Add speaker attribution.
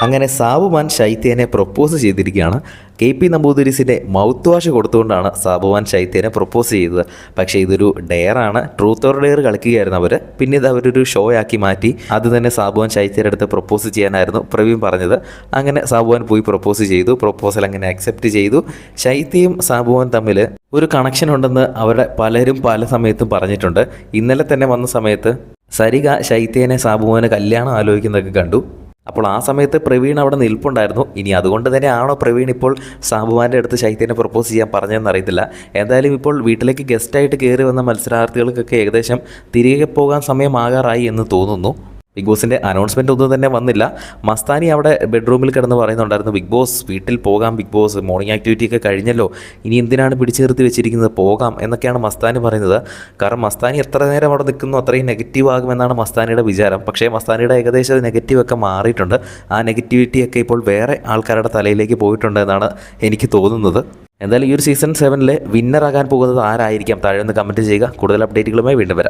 Speaker 1: അങ്ങനെ സാബുമാൻ ശൈത്യനെ പ്രൊപ്പോസ് ചെയ്തിരിക്കുകയാണ്. KP നമ്പൂതിരിസിൻ്റെ mouth wash കൊടുത്തുകൊണ്ടാണ് Sabumon ശൈത്യനെ propose ചെയ്തത്. പക്ഷേ ഇതൊരു ഡെയറാണ്, ട്രൂത്ത് ഓർ ഡെയർ കളിക്കുകയായിരുന്നു അവർ. പിന്നെ ഇത് അവരൊരു ഷോ ആക്കി മാറ്റി. അത് തന്നെ സാബുമാൻ ശൈത്യയുടെ അടുത്ത് പ്രൊപ്പോസ് ചെയ്യാനായിരുന്നു പ്രവീൺ പറഞ്ഞത്. അങ്ങനെ സാബുമാൻ പോയി പ്രൊപ്പോസ് ചെയ്തു. പ്രൊപ്പോസൽ അങ്ങനെ അക്സെപ്റ്റ് ചെയ്തു. ശൈത്യയും സാബുമാൻ തമ്മിൽ ഒരു കണക്ഷൻ ഉണ്ടെന്ന് അവരുടെ പലരും പല സമയത്തും പറഞ്ഞിട്ടുണ്ട്. ഇന്നലെ തന്നെ വന്ന സമയത്ത് സരിക ശൈത്യനെ സാബുമാന് കല്യാണം ആലോചിക്കുന്നതൊക്കെ കണ്ടു. അപ്പോൾ ആ സമയത്ത് പ്രവീൺ അവിടെ നിൽപ്പുണ്ടായിരുന്നു. ഇനി അതുകൊണ്ട് തന്നെ ആണോ പ്രവീൺ ഇപ്പോൾ സാബുമാൻ്റെ അടുത്ത് ശൈത്യനെ പ്രൊപ്പോസ് ചെയ്യാൻ പറഞ്ഞതെന്ന് അറിയത്തില്ല. എന്തായാലും ഇപ്പോൾ വീട്ടിലേക്ക് ഗസ്റ്റായിട്ട് കയറി വന്ന മത്സരാർത്ഥികൾക്കൊക്കെ ഏകദേശം തിരികെ പോകാൻ സമയമാകാറായി എന്ന് തോന്നുന്നു. ബിഗ് ബോസിൻ്റെ അനൗൺസ്മെൻ്റ് ഒന്നും തന്നെ വന്നില്ല. മസ്താനി അവിടെ ബെഡ്റൂമിൽ കിടന്ന് പറയുന്നുണ്ടായിരുന്നു, ബിഗ് ബോസ് വീട്ടിൽ പോകാം, ബിഗ് ബോസ് മോർണിംഗ് ആക്ടിവിറ്റി ഒക്കെ കഴിഞ്ഞല്ലോ, ഇനി എന്തിനാണ് പിടിച്ചു നിർത്തി വെച്ചിരിക്കുന്നത്, പോകാം എന്നൊക്കെയാണ് മസ്താനി പറയുന്നത്. കാരണം മസ്താനി എത്ര നേരം അവിടെ നിൽക്കുന്നു അത്രയും നെഗറ്റീവ് ആകുമെന്നാണ് മസ്താനിയുടെ വിചാരം. പക്ഷേ മസ്താനിയുടെ ഏകദേശം നെഗറ്റീവൊക്കെ മാറിയിട്ടുണ്ട്. ആ നെഗറ്റിവിറ്റിയൊക്കെ ഇപ്പോൾ വേറെ ആൾക്കാരുടെ തലയിലേക്ക് പോയിട്ടുണ്ട് എന്നാണ് എനിക്ക് തോന്നുന്നത്. എന്തായാലും ഈ ഒരു സീസൺ 7 വിന്നറാകാൻ പോകുന്നത് ആരായിരിക്കാം? താഴെ ഒന്ന് കമൻറ്റ് ചെയ്യുക. കൂടുതൽ അപ്ഡേറ്റുകളുമായി വീണ്ടും വരാം.